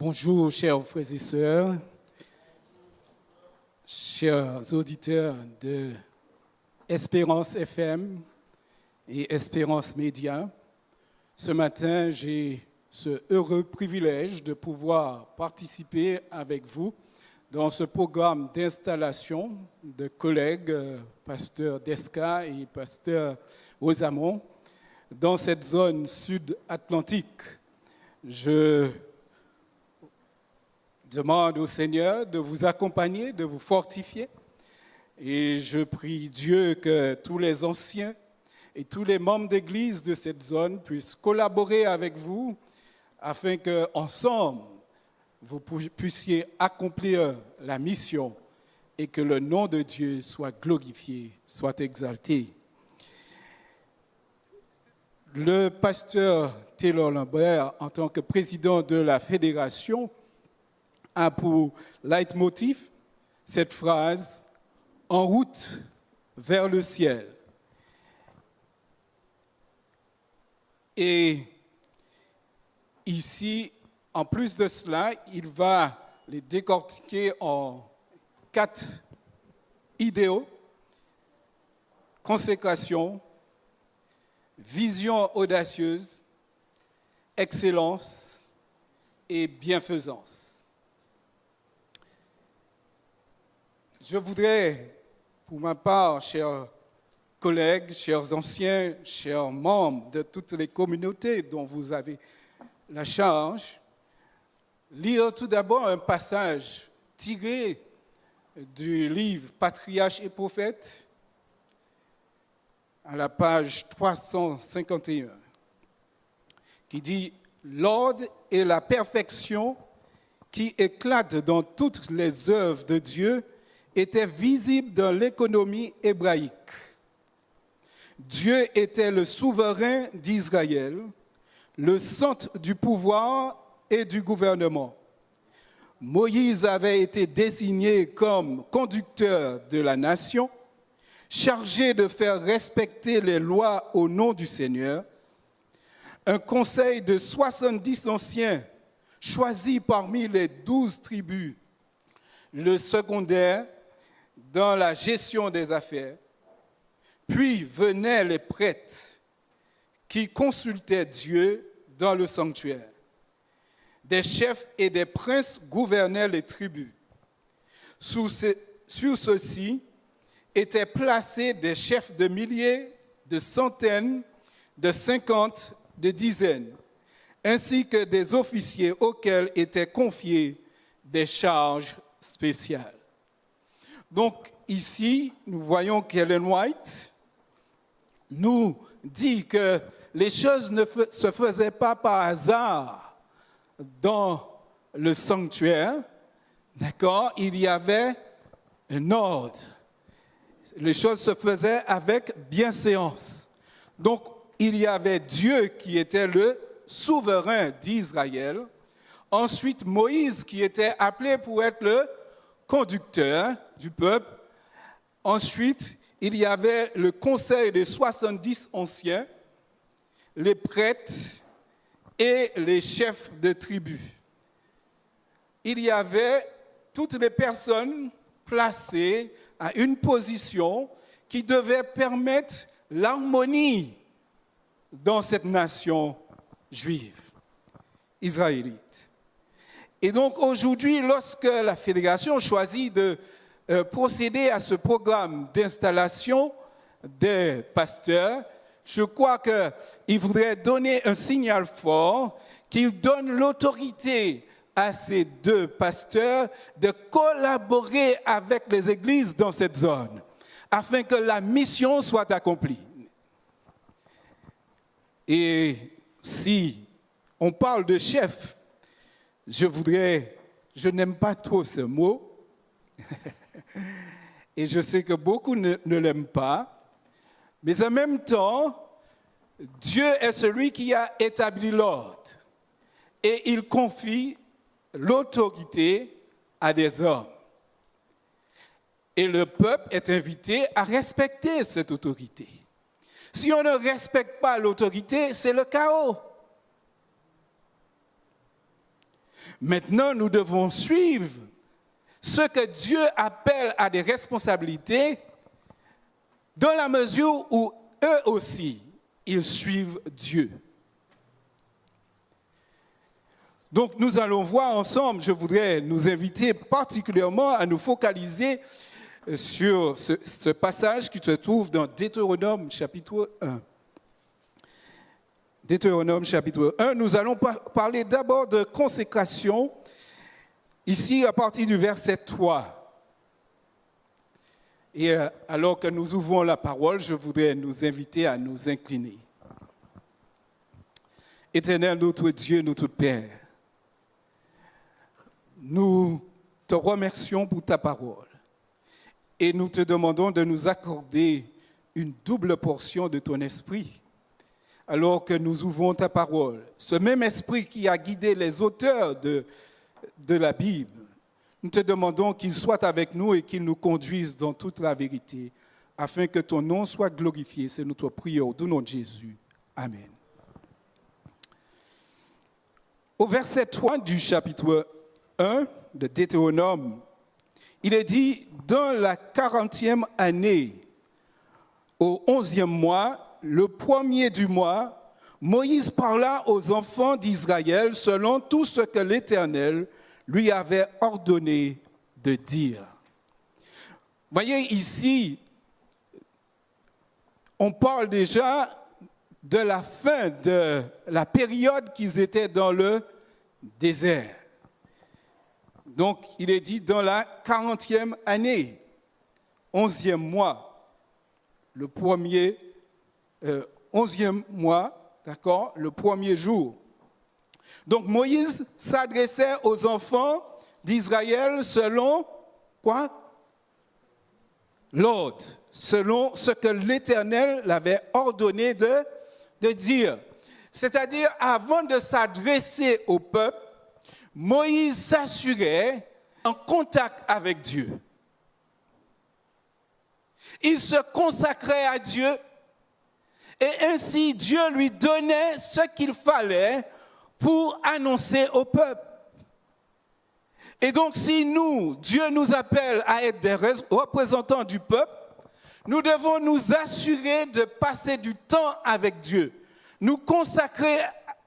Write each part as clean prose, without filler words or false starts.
Bonjour, chers frères et sœurs, chers auditeurs de Espérance FM et Espérance Média. Ce matin, j'ai ce heureux privilège de pouvoir participer avec vous dans ce programme d'installation de collègues, pasteur Desca et pasteur Rosamond, dans cette zone sud-atlantique. Je demande au Seigneur de vous accompagner, de vous fortifier. Et je prie Dieu que tous les anciens et tous les membres d'église de cette zone puissent collaborer avec vous afin qu'ensemble, vous puissiez accomplir la mission et que le nom de Dieu soit glorifié, soit exalté. Le pasteur Taylor Lambert, en tant que président de la fédération, a pour leitmotiv cette phrase « En route vers le ciel ». Et ici, en plus de cela, il va les décortiquer en 4 idéaux: consécration, vision audacieuse, excellence et bienfaisance. Je voudrais, pour ma part, chers collègues, chers anciens, chers membres de toutes les communautés dont vous avez la charge, lire tout d'abord un passage tiré du livre Patriarches et Prophètes, à la page 351, qui dit « L'ordre et la perfection qui éclatent dans toutes les œuvres de Dieu étaient visibles dans l'économie hébraïque. Dieu était le souverain d'Israël, le centre du pouvoir et du gouvernement. Moïse avait été désigné comme conducteur de la nation, chargé de faire respecter les lois au nom du Seigneur. Un conseil de 70 anciens choisis parmi les 12 tribus le secondaire dans la gestion des affaires. Puis venaient les prêtres qui consultaient Dieu dans le sanctuaire. Des chefs et des princes gouvernaient les tribus. Sur ceux-ci étaient placés des chefs de milliers, de centaines, de 50, de dizaines, ainsi que des officiers auxquels étaient confiées des charges spéciales. Donc ici, nous voyons qu'Ellen White nous dit que les choses ne se faisaient pas par hasard dans le sanctuaire, d'accord? Il y avait un ordre. Les choses se faisaient avec bienséance. Donc, il y avait Dieu qui était le souverain d'Israël. Ensuite, Moïse qui était appelé pour être le conducteur du peuple. Ensuite, il y avait le conseil des 70 anciens, les prêtres et les chefs de tribus. Il y avait toutes les personnes placées à une position qui devait permettre l'harmonie dans cette nation juive, israélite. Et donc aujourd'hui, lorsque la fédération choisit de procéder à ce programme d'installation des pasteurs, je crois qu'il voudrait donner un signal fort, qu'il donne l'autorité à ces 2 pasteurs de collaborer avec les églises dans cette zone, afin que la mission soit accomplie. Et si on parle de chef, je n'aime pas trop ce mot, et je sais que beaucoup ne l'aiment pas, mais en même temps, Dieu est celui qui a établi l'ordre, et il confie l'autorité à des hommes. Et le peuple est invité à respecter cette autorité. Si on ne respecte pas l'autorité, c'est le chaos. Maintenant, nous devons suivre ce que Dieu appelle à des responsabilités dans la mesure où eux aussi, ils suivent Dieu. Donc nous allons voir ensemble, je voudrais nous inviter particulièrement à nous focaliser sur ce passage qui se trouve dans Deutéronome chapitre 1. Deutéronome chapitre 1, nous allons parler d'abord de consécration, ici à partir du verset 3. Et alors que nous ouvrons la parole, je voudrais nous inviter à nous incliner. Éternel, notre Dieu, notre Père, nous te remercions pour ta parole et nous te demandons de nous accorder une double portion de ton esprit alors que nous ouvrons ta parole. Ce même esprit qui a guidé les auteurs de la Bible, nous te demandons qu'il soit avec nous et qu'il nous conduise dans toute la vérité afin que ton nom soit glorifié. C'est notre prière au nom de Jésus. Amen. Au verset 3 du chapitre 1 de Deutéronome, il est dit, dans la 40e année, au 11e mois, le premier du mois, Moïse parla aux enfants d'Israël selon tout ce que l'Éternel lui avait ordonné de dire. Voyez ici, on parle déjà de la fin de la période qu'ils étaient dans le désert. Donc, il est dit dans la 40e année, 11e mois, le premier, 11e mois, d'accord, le premier jour. Donc, Moïse s'adressait aux enfants d'Israël selon quoi? L'ordre, selon ce que l'Éternel l'avait ordonné de dire. C'est-à-dire, avant de s'adresser au peuple, Moïse s'assurait en contact avec Dieu. Il se consacrait à Dieu et ainsi Dieu lui donnait ce qu'il fallait pour annoncer au peuple. Et donc si Dieu nous appelle à être des représentants du peuple, nous devons nous assurer de passer du temps avec Dieu, nous consacrer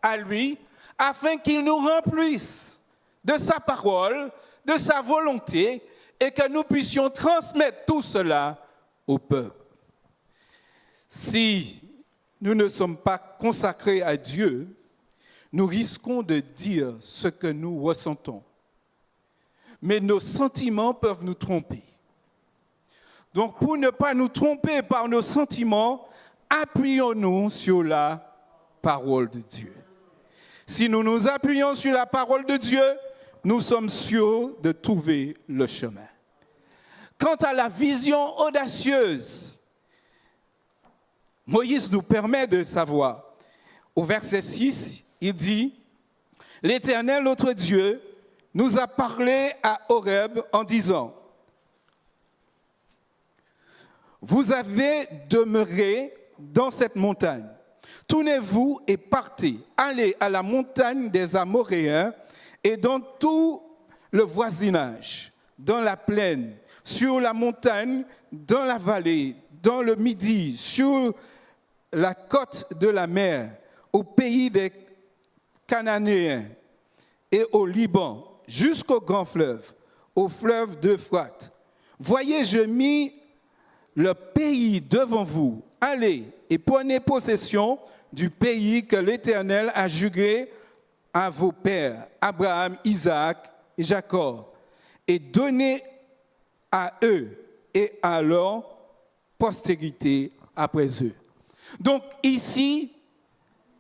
à lui afin qu'il nous remplisse de sa parole, de sa volonté, et que nous puissions transmettre tout cela au peuple. Si nous ne sommes pas consacrés à Dieu, nous risquons de dire ce que nous ressentons. Mais nos sentiments peuvent nous tromper. Donc, pour ne pas nous tromper par nos sentiments, appuyons-nous sur la parole de Dieu. Si nous nous appuyons sur la parole de Dieu, nous sommes sûrs de trouver le chemin. Quant à la vision audacieuse, Moïse nous permet de savoir. Au verset 6, il dit, « L'Éternel, notre Dieu, nous a parlé à Horeb en disant, « Vous avez demeuré dans cette montagne. Tournez-vous et partez. Allez à la montagne des Amoréens et dans tout le voisinage, dans la plaine, sur la montagne, dans la vallée, dans le midi, sur la côte de la mer, au pays des Cananéens et au Liban, jusqu'au grand fleuve, au fleuve d'Euphrate. Voyez, je mis le pays devant vous. Allez et prenez possession du pays que l'Éternel a juré à vos pères, Abraham, Isaac et Jacob, et donnez à eux et à leur postérité après eux. » Donc ici,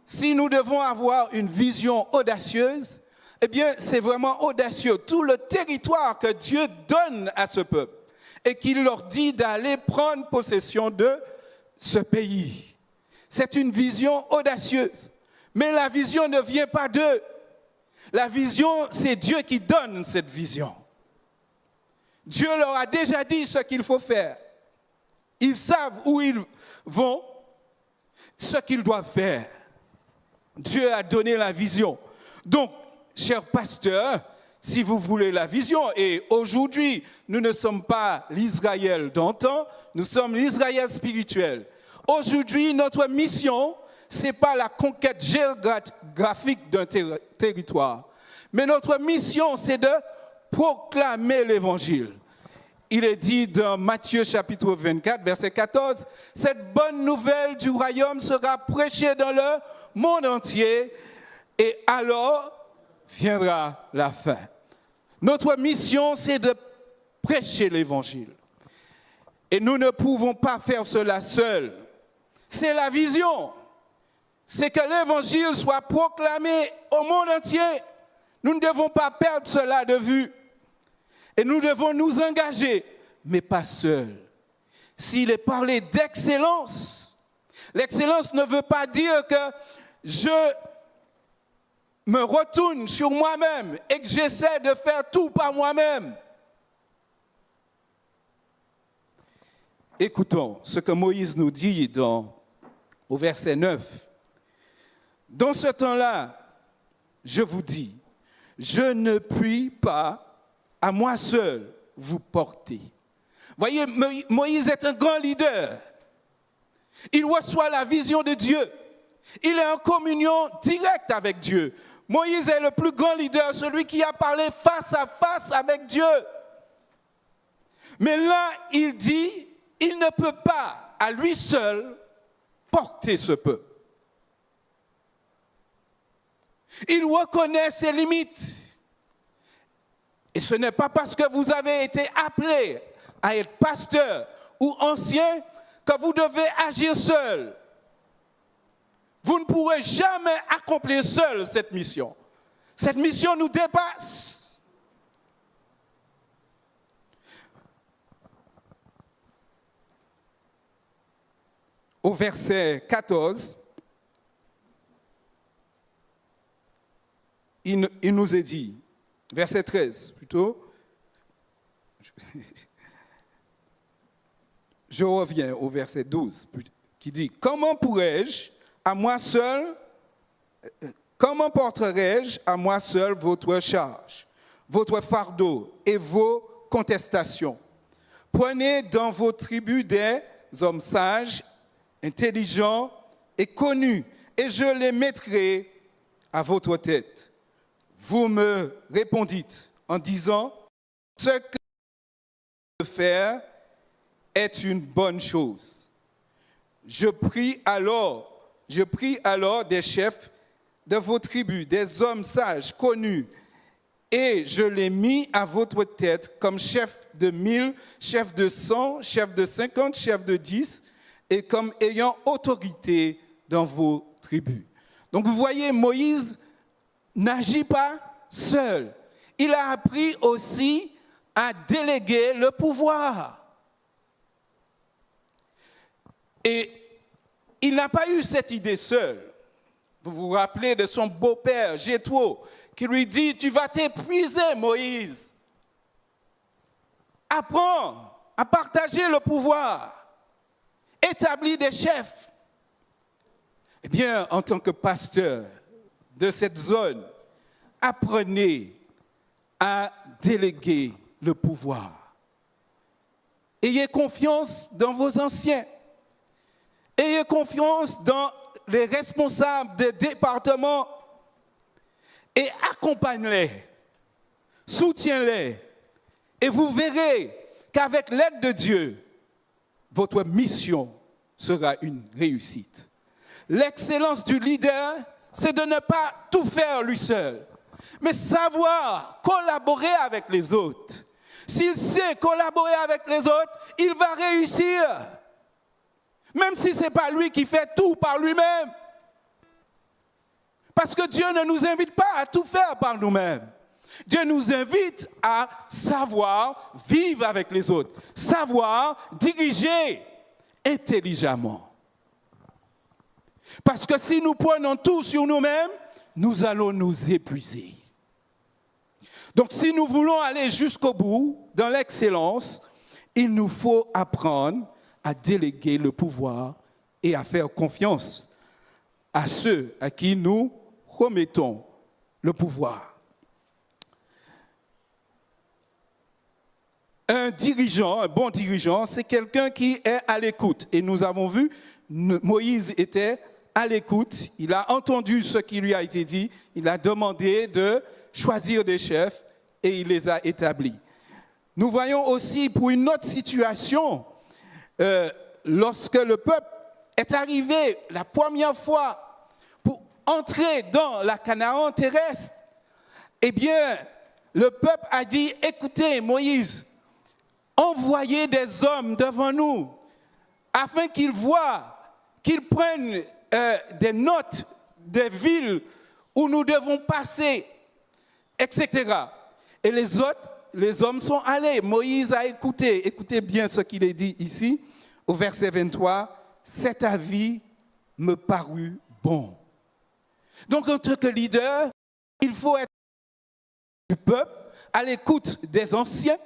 si nous devons avoir une vision audacieuse, eh bien c'est vraiment audacieux. Tout le territoire que Dieu donne à ce peuple et qu'il leur dit d'aller prendre possession de ce pays. C'est une vision audacieuse. Mais la vision ne vient pas d'eux. La vision, c'est Dieu qui donne cette vision. Dieu leur a déjà dit ce qu'il faut faire. Ils savent où ils vont, ce qu'ils doivent faire. Dieu a donné la vision. Donc, chers pasteurs, si vous voulez la vision, et aujourd'hui, nous ne sommes pas l'Israël d'antan, nous sommes l'Israël spirituel. Aujourd'hui, notre mission, ce n'est pas la conquête géographique d'un territoire, mais notre mission, c'est de proclamer l'Évangile. Il est dit dans Matthieu chapitre 24, verset 14, « Cette bonne nouvelle du royaume sera prêchée dans le monde entier et alors viendra la fin. » Notre mission, c'est de prêcher l'Évangile. Et nous ne pouvons pas faire cela seuls. C'est la vision. C'est que l'Évangile soit proclamé au monde entier. Nous ne devons pas perdre cela de vue. Et nous devons nous engager, mais pas seuls. S'il est parlé d'excellence, l'excellence ne veut pas dire que je me retourne sur moi-même et que j'essaie de faire tout par moi-même. Écoutons ce que Moïse nous dit au verset 9. « Dans ce temps-là, je vous dis, je ne puis pas à moi seul vous porter. » Voyez, Moïse est un grand leader. Il reçoit la vision de Dieu. Il est en communion directe avec Dieu. Moïse est le plus grand leader, celui qui a parlé face à face avec Dieu. Mais là, il dit, il ne peut pas à lui seul porter ce peuple. Il reconnaît ses limites. Et ce n'est pas parce que vous avez été appelé à être pasteur ou ancien que vous devez agir seul. Vous ne pourrez jamais accomplir seul cette mission. Cette mission nous dépasse. Au verset 14, il nous est dit, verset 13 plutôt, je reviens au verset 12, qui dit, « Comment pourrais-je à moi seul, comment porterai-je à moi seul votre charge, votre fardeau et vos contestations? Prenez dans vos tribus des hommes sages, intelligents et connus, et je les mettrai à votre tête. » Vous me répondîtes en disant, « Ce que je veux faire est une bonne chose. » Je pris alors des chefs de vos tribus, des hommes sages, connus, et je les mis à votre tête comme chef de 1000, chef de 100, chef de 50, chef de 10, et comme ayant autorité dans vos tribus. Donc vous voyez, Moïse n'agit pas seul. Il a appris aussi à déléguer le pouvoir. Et il n'a pas eu cette idée seul. Vous vous rappelez de son beau-père, Jéthro, qui lui dit, « Tu vas t'épuiser, Moïse. Apprends à partager le pouvoir. Établis des chefs. » Eh bien, en tant que pasteur de cette zone, apprenez à déléguer le pouvoir. Ayez confiance dans vos anciens. Ayez confiance dans les responsables des départements et accompagnez-les, soutiens-les. Et vous verrez qu'avec l'aide de Dieu, votre mission sera une réussite. L'excellence du leader, c'est de ne pas tout faire lui seul, mais savoir collaborer avec les autres. S'il sait collaborer avec les autres, il va réussir. Même si ce n'est pas lui qui fait tout par lui-même. Parce que Dieu ne nous invite pas à tout faire par nous-mêmes. Dieu nous invite à savoir vivre avec les autres, savoir diriger intelligemment. Parce que si nous prenons tout sur nous-mêmes, nous allons nous épuiser. Donc si nous voulons aller jusqu'au bout dans l'excellence, il nous faut apprendre à déléguer le pouvoir et à faire confiance à ceux à qui nous remettons le pouvoir. Un dirigeant, un bon dirigeant, c'est quelqu'un qui est à l'écoute. Et nous avons vu, Moïse était à l'écoute. Il a entendu ce qui lui a été dit. Il a demandé de choisir des chefs et il les a établis. Nous voyons aussi pour une autre situation, lorsque le peuple est arrivé la première fois pour entrer dans la Canaan terrestre, eh bien, le peuple a dit, écoutez Moïse, envoyez des hommes devant nous afin qu'ils voient, qu'ils prennent des notes des villes où nous devons passer, etc. Et les hommes sont allés. Moïse a écouté. Écoutez bien ce qu'il est dit ici, au verset 23. Cet avis me parut bon. Donc, en tant que leader, il faut être du peuple, à l'écoute des anciens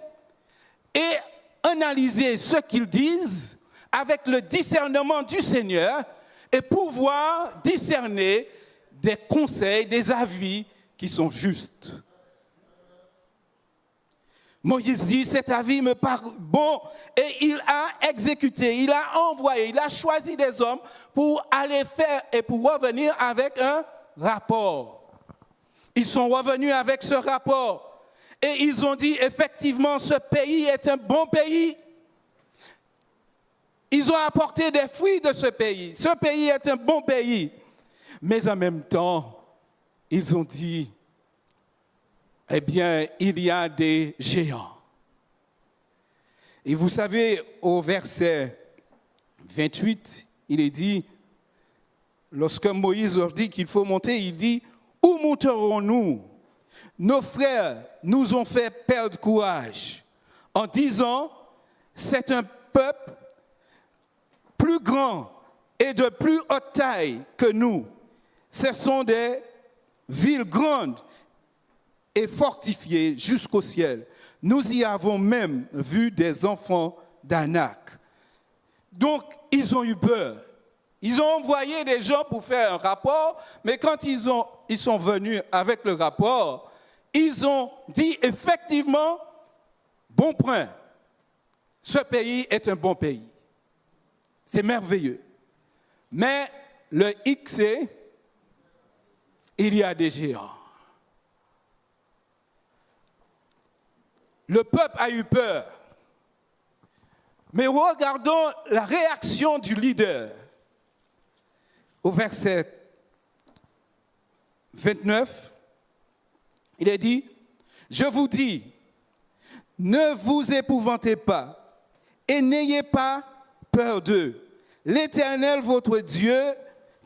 et analyser ce qu'ils disent avec le discernement du Seigneur et pouvoir discerner des conseils, des avis qui sont justes. Moïse dit, cet avis me parle bon, et il a exécuté, il a envoyé, il a choisi des hommes pour aller faire et pour revenir avec un rapport. Ils sont revenus avec ce rapport et ils ont dit, effectivement, ce pays est un bon pays. Ils ont apporté des fruits de ce pays. Ce pays est un bon pays. Mais en même temps, ils ont dit, eh bien, il y a des géants. Et vous savez, au verset 28, il est dit, lorsque Moïse leur dit qu'il faut monter, il dit, où monterons-nous? Nos frères nous ont fait perdre courage en disant, c'est un peuple plus grand et de plus haute taille que nous. Ce sont des villes grandes et fortifiées jusqu'au ciel. Nous y avons même vu des enfants d'Anak. Donc, ils ont eu peur. Ils ont envoyé des gens pour faire un rapport, mais quand ils sont venus avec le rapport, ils ont dit effectivement, bon point, ce pays est un bon pays. C'est merveilleux. Mais le X, c'est, il y a des géants. Le peuple a eu peur. Mais regardons la réaction du leader. Au verset 29, il est dit, je vous dis, ne vous épouvantez pas et n'ayez pas peur d'eux. L'Éternel, votre Dieu,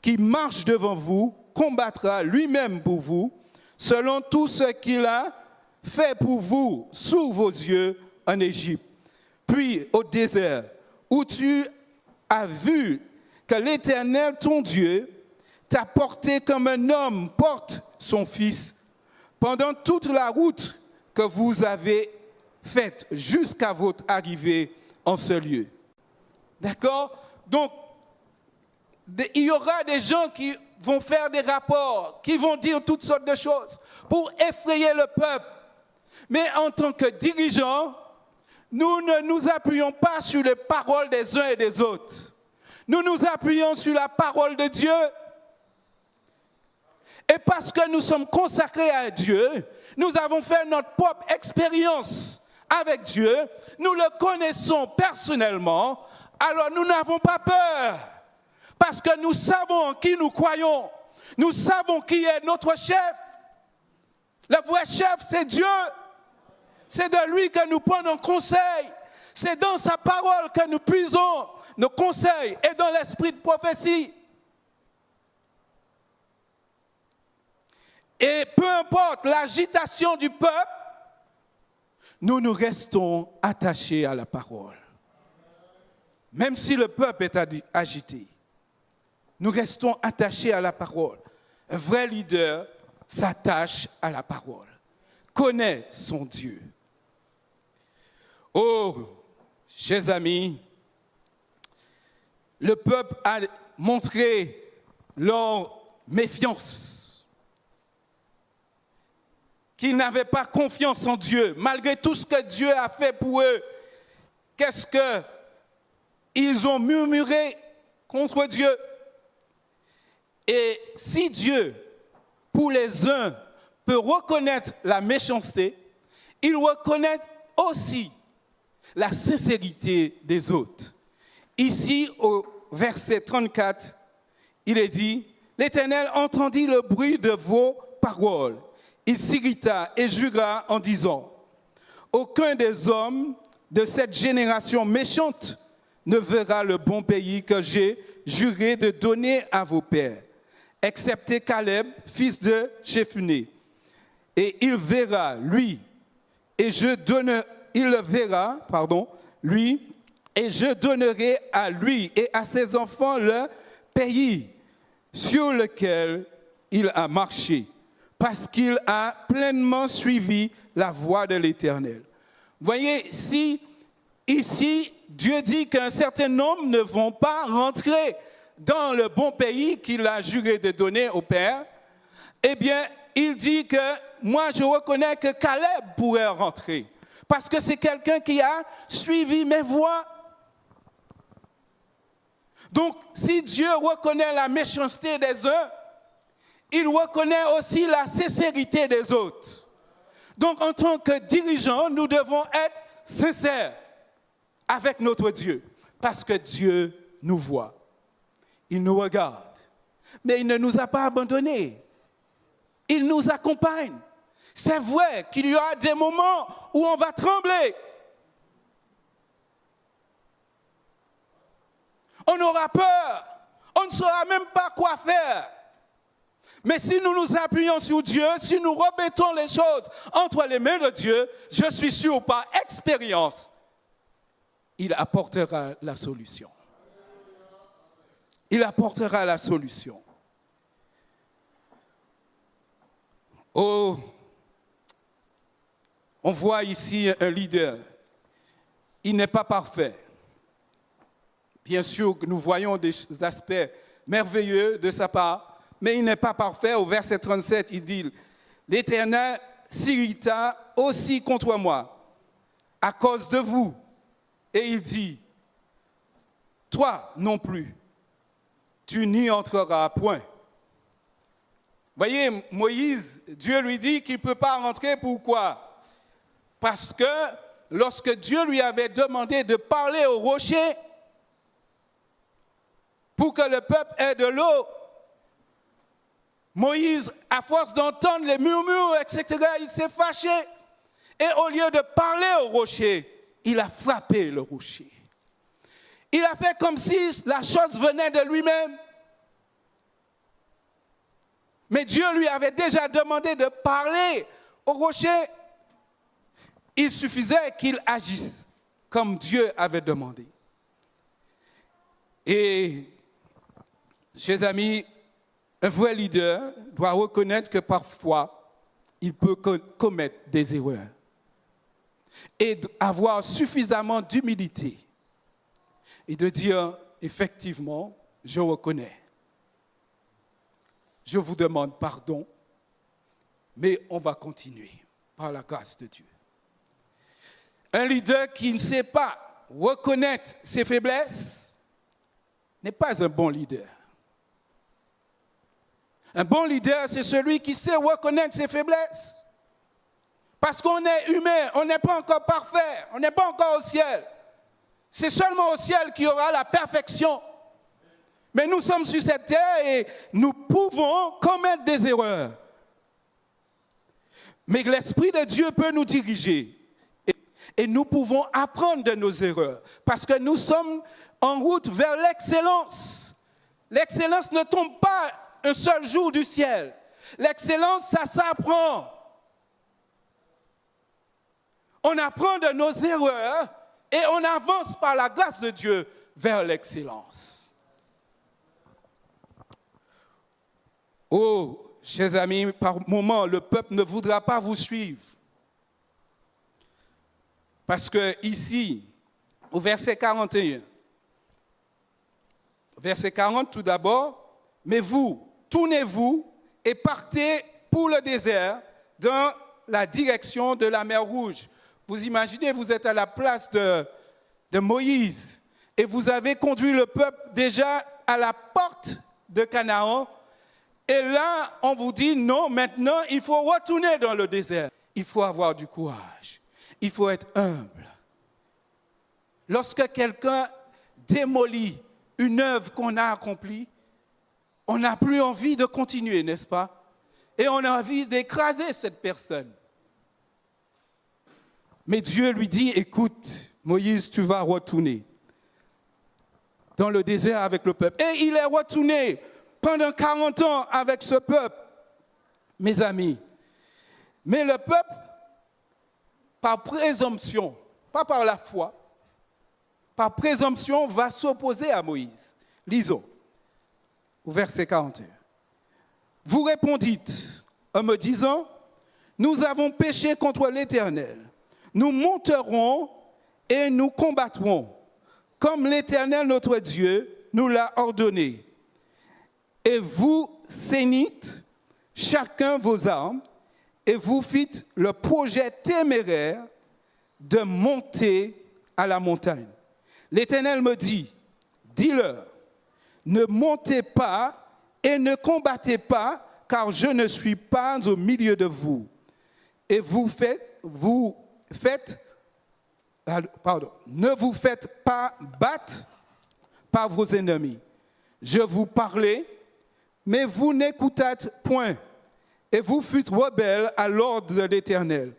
qui marche devant vous, combattra lui-même pour vous, selon tout ce qu'il a fait pour vous sous vos yeux en Égypte. Puis au désert, où tu as vu que l'Éternel, ton Dieu, t'a porté comme un homme porte son fils pendant toute la route que vous avez faite jusqu'à votre arrivée en ce lieu. D'accord? Donc, il y aura des gens qui vont faire des rapports, qui vont dire toutes sortes de choses pour effrayer le peuple. Mais en tant que dirigeants, nous ne nous appuyons pas sur les paroles des uns et des autres. Nous nous appuyons sur la parole de Dieu. Et parce que nous sommes consacrés à Dieu, nous avons fait notre propre expérience avec Dieu. Nous le connaissons personnellement. Alors nous n'avons pas peur. Parce que nous savons en qui nous croyons. Nous savons qui est notre chef. Le vrai chef, c'est Dieu. C'est de lui que nous prenons conseil. C'est dans sa parole que nous puisons nos conseils et dans l'esprit de prophétie. Et peu importe l'agitation du peuple, nous restons attachés à la parole. Même si le peuple est agité, nous restons attachés à la parole. Un vrai leader s'attache à la parole, connaît son Dieu. Oh, chers amis, le peuple a montré leur méfiance. qu'ils n'avaient pas confiance en Dieu, malgré tout ce que Dieu a fait pour eux. Qu'est-ce qu'ils ont murmuré contre Dieu? Et si Dieu, pour les uns, peut reconnaître la méchanceté, il reconnaît aussi la sincérité des autres. Ici, au verset 34, il est dit, « L'Éternel entendit le bruit de vos paroles. Il s'irrita et jura en disant, « Aucun des hommes de cette génération méchante ne verra le bon pays que j'ai juré de donner à vos pères, excepté Caleb, fils de Jephunnée. Et il verra, lui, et je donnerai à lui et à ses enfants le pays sur lequel il a marché, parce qu'il a pleinement suivi la voie de l'Éternel. » Voyez, si ici, Dieu dit qu'un certain nombre ne vont pas rentrer dans le bon pays qu'il a juré de donner au Père, eh bien, il dit que moi, je reconnais que Caleb pourrait rentrer, parce que c'est quelqu'un qui a suivi mes voies. Donc, si Dieu reconnaît la méchanceté des uns, il reconnaît aussi la sincérité des autres. Donc, en tant que dirigeants, nous devons être sincères avec notre Dieu, parce que Dieu nous voit, il nous regarde, mais il ne nous a pas abandonnés, il nous accompagne. C'est vrai qu'il y aura des moments où on va trembler, on aura peur, on ne saura même pas quoi faire. Mais si nous nous appuyons sur Dieu, si nous remettons les choses entre les mains de Dieu, je suis sûr par expérience, il apportera la solution. Il apportera la solution. Oh, on voit ici un leader. Il n'est pas parfait. Bien sûr, nous voyons des aspects merveilleux de sa part, mais il n'est pas parfait. Au verset 37, il dit, « L'Éternel s'irrita aussi contre moi, à cause de vous. » Et il dit, « Toi non plus, tu n'y entreras point. » Voyez, Moïse, Dieu lui dit qu'il ne peut pas rentrer. Pourquoi? Parce que lorsque Dieu lui avait demandé de parler au rocher pour que le peuple ait de l'eau, Moïse, à force d'entendre les murmures, etc., il s'est fâché. Et au lieu de parler au rocher, il a frappé le rocher. Il a fait comme si la chose venait de lui-même. Mais Dieu lui avait déjà demandé de parler au rocher. Il suffisait qu'il agisse comme Dieu avait demandé. Et, chers amis, un vrai leader doit reconnaître que parfois, il peut commettre des erreurs. Et avoir suffisamment d'humilité et de dire, effectivement, je reconnais. Je vous demande pardon, mais on va continuer par la grâce de Dieu. Un leader qui ne sait pas reconnaître ses faiblesses n'est pas un bon leader. Un bon leader, c'est celui qui sait reconnaître ses faiblesses. Parce qu'on est humain, on n'est pas encore parfait, on n'est pas encore au ciel. C'est seulement au ciel qu'il y aura la perfection. Mais nous sommes sur cette terre et nous pouvons commettre des erreurs. Mais l'Esprit de Dieu peut nous diriger. Et nous pouvons apprendre de nos erreurs. Parce que nous sommes en route vers l'excellence. L'excellence ne tombe pas un seul jour du ciel. L'excellence, ça s'apprend. On apprend de nos erreurs et on avance par la grâce de Dieu vers l'excellence. Oh, chers amis, par moments, le peuple ne voudra pas vous suivre. Parce que ici, au verset 41, verset 40 tout d'abord, « Mais vous, tournez-vous et partez pour le désert dans la direction de la mer Rouge. Vous imaginez, vous êtes à la place de Moïse et vous avez conduit le peuple déjà à la porte de Canaan. Et là, on vous dit non, maintenant, il faut retourner dans le désert. Il faut avoir du courage. Il faut être humble. Lorsque quelqu'un démolit une œuvre qu'on a accomplie, on n'a plus envie de continuer, n'est-ce pas? Et on a envie d'écraser cette personne. Mais Dieu lui dit, écoute, Moïse, tu vas retourner dans le désert avec le peuple. Et il est retourné pendant 40 ans avec ce peuple, mes amis. Mais le peuple, par présomption, pas par la foi, par présomption, va s'opposer à Moïse. Lisons, au verset 41. Vous répondîtes en me disant, nous avons péché contre l'Éternel. Nous monterons et nous combattrons, comme l'Éternel notre Dieu nous l'a ordonné. Et vous ceignîtes chacun vos armes, et vous fîtes le projet téméraire de monter à la montagne. L'Éternel me dit, dis-leur, ne montez pas et ne combattez pas, car je ne suis pas au milieu de vous. Et ne vous faites pas battre par vos ennemis. Je vous parlais, mais vous n'écoutâtes point. Et vous fûtes rebelles à l'ordre de l'Éternel.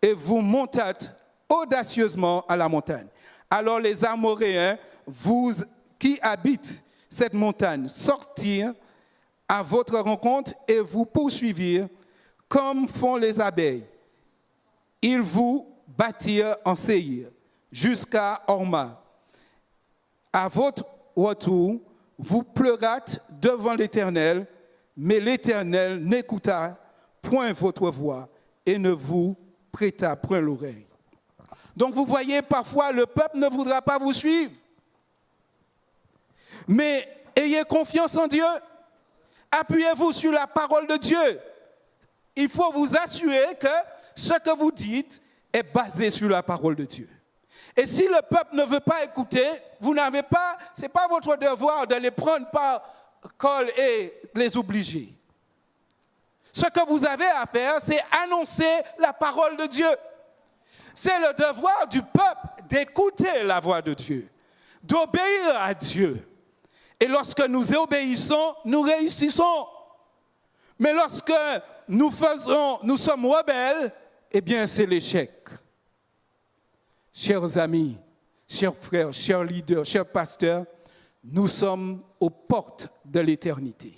Et vous montâtes audacieusement à la montagne. Alors les Amoréens, vous qui habitent cette montagne, sortirent à votre rencontre et vous poursuivirent comme font les abeilles. Ils vous battirent en Séir jusqu'à Horma. À votre retour, vous pleurâtes devant l'Éternel, mais l'Éternel n'écouta point votre voix et ne vous prêta point l'oreille. Donc vous voyez, parfois le peuple ne voudra pas vous suivre. Mais ayez confiance en Dieu. Appuyez-vous sur la parole de Dieu. Il faut vous assurer que ce que vous dites est basé sur la parole de Dieu. Et si le peuple ne veut pas écouter, ce n'est pas votre devoir de les prendre par col et les obliger. Ce que vous avez à faire, c'est annoncer la parole de Dieu. C'est le devoir du peuple d'écouter la voix de Dieu, d'obéir à Dieu. Et lorsque nous obéissons, nous réussissons. Mais lorsque nous sommes rebelles, eh bien c'est l'échec. Chers amis, chers frères, chers leaders, chers pasteurs, nous sommes aux portes de l'éternité.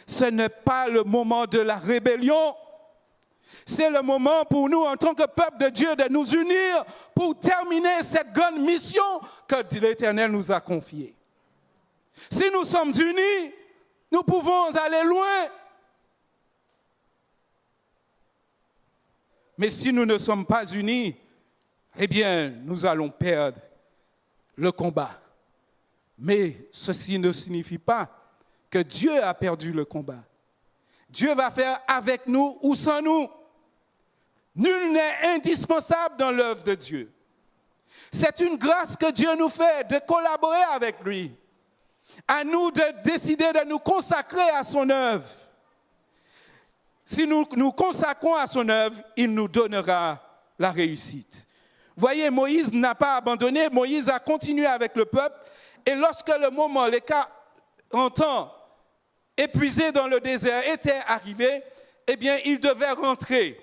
Ce n'est pas le moment de la rébellion. C'est le moment pour nous, en tant que peuple de Dieu, de nous unir pour terminer cette grande mission que l'Éternel nous a confiée. Si nous sommes unis, nous pouvons aller loin. Mais si nous ne sommes pas unis, eh bien, nous allons perdre le combat. Mais ceci ne signifie pas que Dieu a perdu le combat. Dieu va faire avec nous ou sans nous. Nul n'est indispensable dans l'œuvre de Dieu. C'est une grâce que Dieu nous fait de collaborer avec lui. À nous de décider de nous consacrer à son œuvre. Si nous nous consacrons à son œuvre, il nous donnera la réussite. Voyez, Moïse n'a pas abandonné, Moïse a continué avec le peuple. Et lorsque le moment, les 40 ans épuisés dans le désert étaient arrivés, eh bien, il devait rentrer.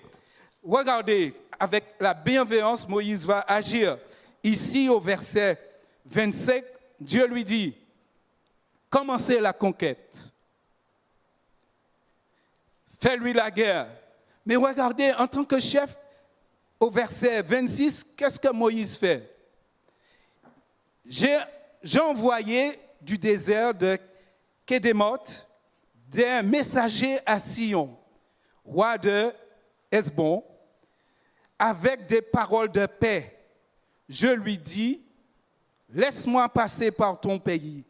Regardez, avec la bienveillance, Moïse va agir. Ici, au verset 25, Dieu lui dit, commencez la conquête. Fais-lui la guerre. Mais regardez, en tant que chef, au verset 26, qu'est-ce que Moïse fait? J'ai envoyé du désert de Kédémoth des messagers à Sion, roi de Hesbon, avec des paroles de paix. Je lui dis, laisse-moi passer par ton pays.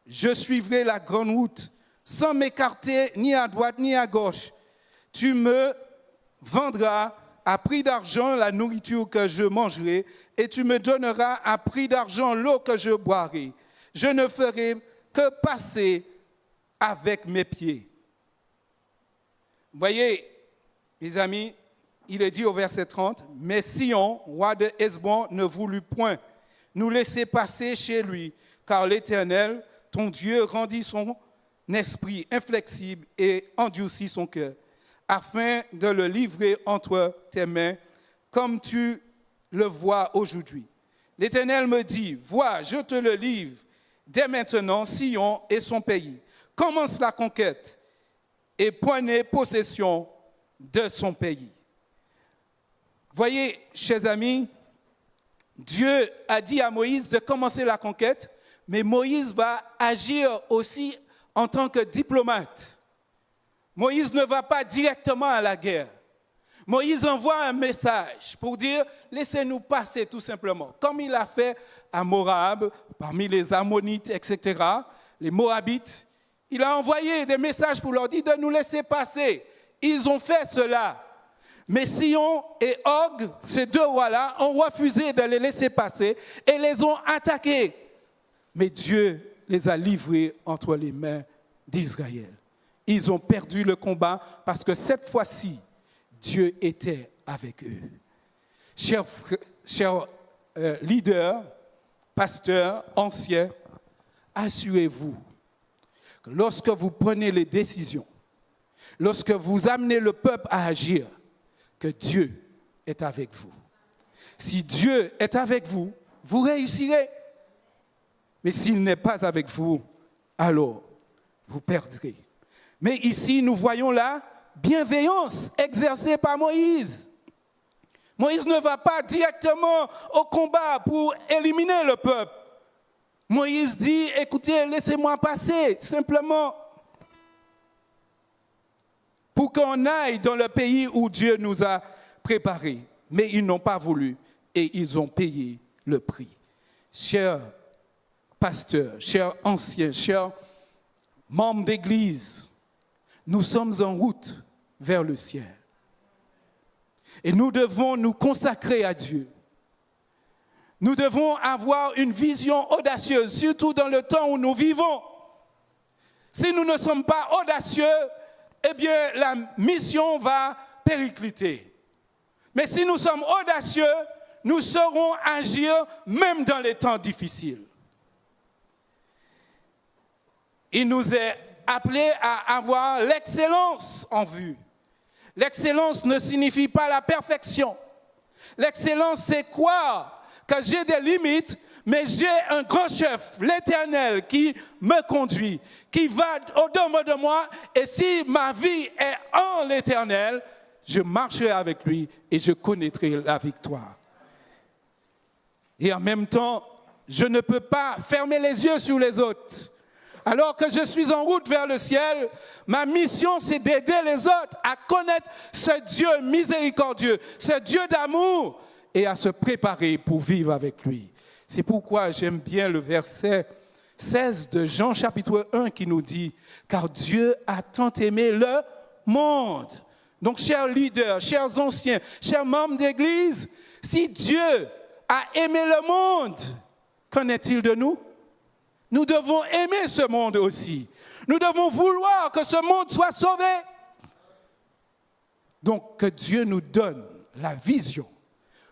Je suivrai la grande route, sans m'écarter ni à droite ni à gauche. Tu me vendras à prix d'argent la nourriture que je mangerai, et tu me donneras à prix d'argent l'eau que je boirai. Je ne ferai que passer avec mes pieds. Vous voyez, mes amis, il est dit au verset 30, « Mais Sion, roi de Hesbon, ne voulut point nous laisser passer chez lui, car l'Éternel, ton Dieu, rendit son esprit inflexible et endurcit son cœur, afin de le livrer entre tes mains, comme tu le vois aujourd'hui. L'Éternel me dit, vois, je te le livre dès maintenant, Sion et son pays. Commence la conquête et prenez possession de son pays. » Voyez, chers amis, Dieu a dit à Moïse de commencer la conquête, mais Moïse va agir aussi en tant que diplomate. Moïse ne va pas directement à la guerre. Moïse envoie un message pour dire « laissez-nous passer tout simplement ». Comme il a fait à Moab, parmi les Ammonites, etc., les Moabites, il a envoyé des messages pour leur dire de nous laisser passer. Ils ont fait cela. Mais Sion et Og, ces deux rois-là, ont refusé de les laisser passer et les ont attaqués. Mais Dieu les a livrés entre les mains d'Israël. Ils ont perdu le combat parce que cette fois-ci, Dieu était avec eux. Chers leaders, pasteurs, anciens, assurez-vous que lorsque vous prenez les décisions, lorsque vous amenez le peuple à agir, que Dieu est avec vous. Si Dieu est avec vous, vous réussirez. Mais s'il n'est pas avec vous, alors vous perdrez. Mais ici, nous voyons la bienveillance exercée par Moïse. Moïse ne va pas directement au combat pour éliminer le peuple. Moïse dit, écoutez, laissez-moi passer, simplement, pour qu'on aille dans le pays où Dieu nous a préparés. Mais ils n'ont pas voulu et ils ont payé le prix. Chers pasteurs, chers anciens, chers membres d'église, nous sommes en route vers le ciel. Et nous devons nous consacrer à Dieu. Nous devons avoir une vision audacieuse, surtout dans le temps où nous vivons. Si nous ne sommes pas audacieux, eh bien, la mission va péricliter. Mais si nous sommes audacieux, nous saurons agir même dans les temps difficiles. Il nous est appelé à avoir l'excellence en vue. L'excellence ne signifie pas la perfection. L'excellence, c'est quoi? Que j'ai des limites, mais j'ai un grand chef, l'Éternel, qui me conduit, qui va au-devant de moi. Et si ma vie est en l'Éternel, je marcherai avec lui et je connaîtrai la victoire. Et en même temps, je ne peux pas fermer les yeux sur les autres. Alors que je suis en route vers le ciel, ma mission, c'est d'aider les autres à connaître ce Dieu miséricordieux, ce Dieu d'amour, et à se préparer pour vivre avec lui. C'est pourquoi j'aime bien le verset 16 de Jean chapitre 1 qui nous dit « Car Dieu a tant aimé le monde ». Donc, chers leaders, chers anciens, chers membres d'église, si Dieu a aimé le monde, qu'en est-il de nous? Nous devons aimer ce monde aussi. Nous devons vouloir que ce monde soit sauvé. Donc, que Dieu nous donne la vision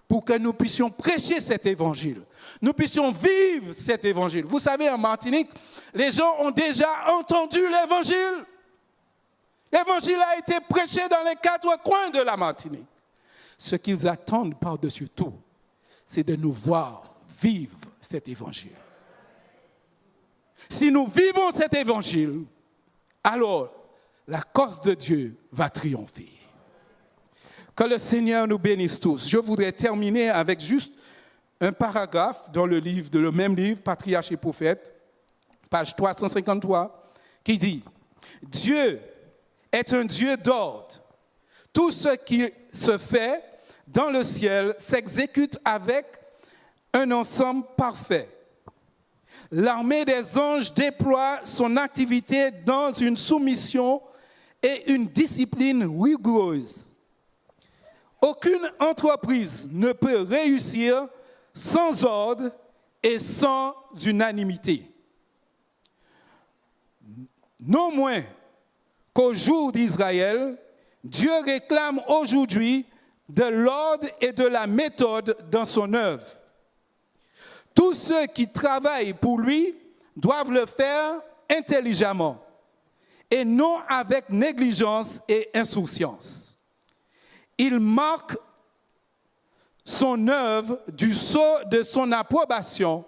pour que nous puissions prêcher cet évangile. Nous puissions vivre cet évangile. Vous savez, en Martinique, les gens ont déjà entendu l'évangile. L'évangile a été prêché dans les quatre coins de la Martinique. Ce qu'ils attendent par-dessus tout, c'est de nous voir vivre cet évangile. Si nous vivons cet évangile, alors la cause de Dieu va triompher. Que le Seigneur nous bénisse tous. Je voudrais terminer avec juste un paragraphe dans le même livre, Patriarches et Prophètes, page 353, qui dit « Dieu est un Dieu d'ordre. Tout ce qui se fait dans le ciel s'exécute avec un ensemble parfait. L'armée des anges déploie son activité dans une soumission et une discipline rigoureuse. Aucune entreprise ne peut réussir sans ordre et sans unanimité. Non moins qu'au jour d'Israël, Dieu réclame aujourd'hui de l'ordre et de la méthode dans son œuvre. Tous ceux qui travaillent pour lui doivent le faire intelligemment et non avec négligence et insouciance. Il marque son œuvre du sceau de son approbation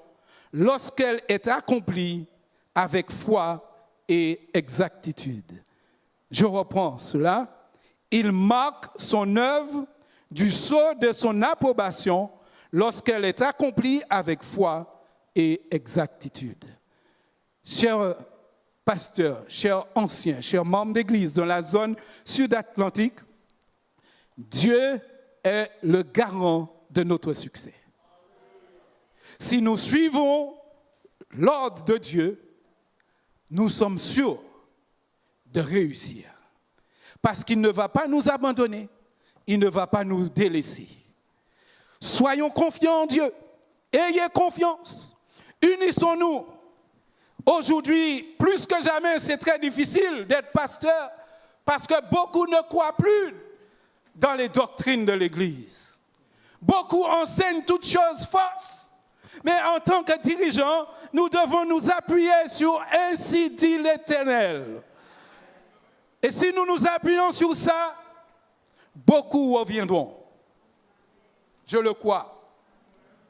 lorsqu'elle est accomplie avec foi et exactitude. Je reprends cela. Il marque son œuvre du sceau de son approbation lorsqu'elle est accomplie avec foi et exactitude. Chers pasteurs, chers anciens, chers membres d'église dans la zone sud-atlantique, Dieu est le garant de notre succès. Si nous suivons l'ordre de Dieu, nous sommes sûrs de réussir. Parce qu'il ne va pas nous abandonner, il ne va pas nous délaisser. Soyons confiants en Dieu, ayez confiance, unissons-nous. Aujourd'hui, plus que jamais, c'est très difficile d'être pasteur parce que beaucoup ne croient plus dans les doctrines de l'Église. Beaucoup enseignent toutes choses fausses. Mais en tant que dirigeants, nous devons nous appuyer sur « Ainsi dit l'Éternel ». Et si nous nous appuyons sur ça, beaucoup reviendront. Je le crois.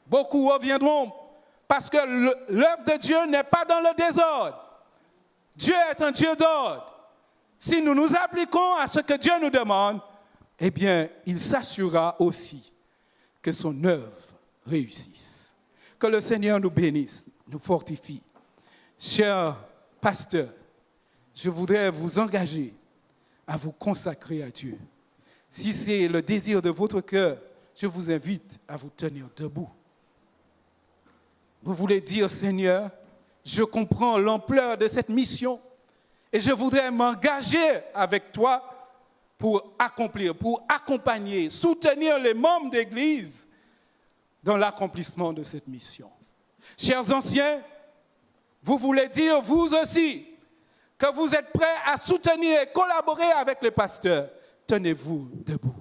Beaucoup reviendront parce que l'œuvre de Dieu n'est pas dans le désordre. Dieu est un Dieu d'ordre. Si nous nous appliquons à ce que Dieu nous demande, eh bien, il s'assurera aussi que son œuvre réussisse. Que le Seigneur nous bénisse, nous fortifie. Chers pasteurs, je voudrais vous engager à vous consacrer à Dieu. Si c'est le désir de votre cœur, je vous invite à vous tenir debout. Vous voulez dire, Seigneur, je comprends l'ampleur de cette mission et je voudrais m'engager avec toi pour accomplir, pour accompagner, soutenir les membres d'Église dans l'accomplissement de cette mission. Chers anciens, vous voulez dire, vous aussi, que vous êtes prêts à soutenir et collaborer avec les pasteurs. Tenez-vous debout.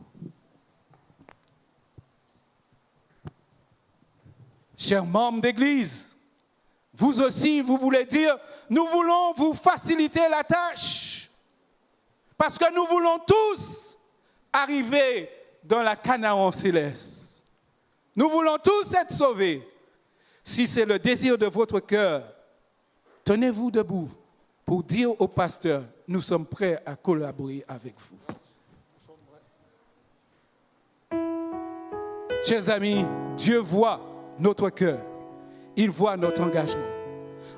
Chers membres d'Église, vous aussi, vous voulez dire, nous voulons vous faciliter la tâche. Parce que nous voulons tous arriver dans la Canaan céleste. Nous voulons tous être sauvés. Si c'est le désir de votre cœur, tenez-vous debout pour dire au pasteur, nous sommes prêts à collaborer avec vous. Chers amis, Dieu voit notre cœur. Il voit notre engagement.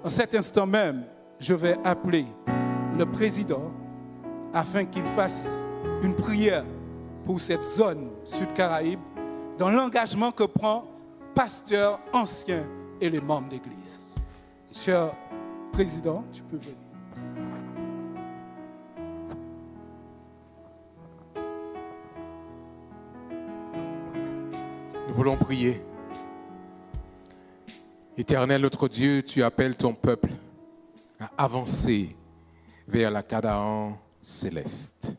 En cet instant même, je vais appeler le président afin qu'il fasse une prière pour cette zone Sud-Caraïbe dans l'engagement que prend pasteur ancien et les membres d'église. Cher président, tu peux venir. Nous voulons prier. Éternel notre Dieu, tu appelles ton peuple à avancer vers la Canaan céleste.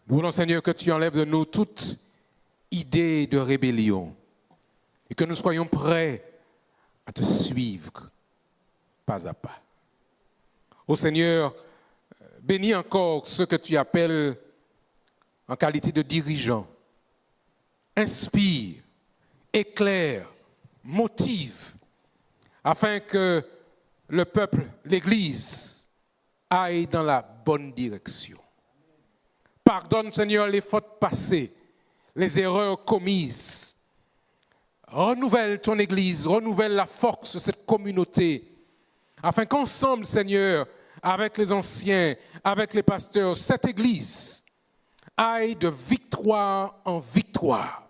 Nous voulons, Seigneur, que tu enlèves de nous toute idée de rébellion et que nous soyons prêts à te suivre pas à pas. Ô Seigneur, bénis encore ceux que tu appelles en qualité de dirigeants. Inspire, éclaire, motive, afin que le peuple, l'Église, aille dans la bonne direction. Pardonne, Seigneur, les fautes passées, les erreurs commises. Renouvelle ton Église, renouvelle la force de cette communauté, afin qu'ensemble, Seigneur, avec les anciens, avec les pasteurs, cette Église aille de victoire en victoire.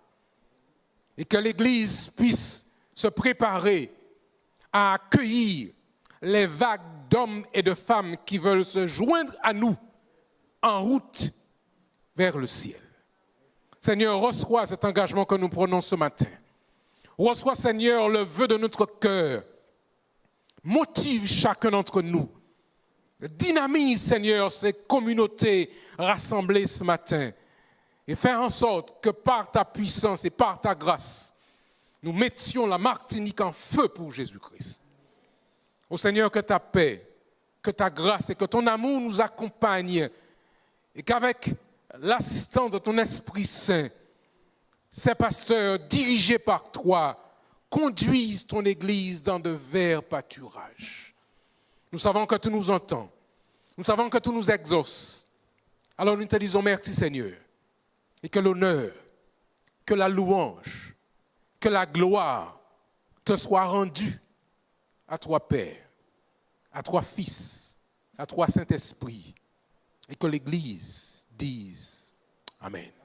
Et que l'Église puisse se préparer à accueillir les vagues d'hommes et de femmes qui veulent se joindre à nous en route vers le ciel. Seigneur, reçois cet engagement que nous prenons ce matin. Reçois, Seigneur, le vœu de notre cœur. Motive chacun d'entre nous. Dynamise, Seigneur, ces communautés rassemblées ce matin. Et fais en sorte que par ta puissance et par ta grâce, nous mettions la Martinique en feu pour Jésus-Christ. Ô Seigneur, que ta paix, que ta grâce et que ton amour nous accompagnent et qu'avec l'assistance de ton Esprit Saint, ces pasteurs dirigés par toi conduisent ton Église dans de verts pâturages. Nous savons que tu nous entends. Nous savons que tu nous exauces. Alors nous te disons merci Seigneur. Et que l'honneur, que la louange, que la gloire te soient rendues à toi Père, à toi Fils, à toi Saint-Esprit. Et que l'Église dise Amen.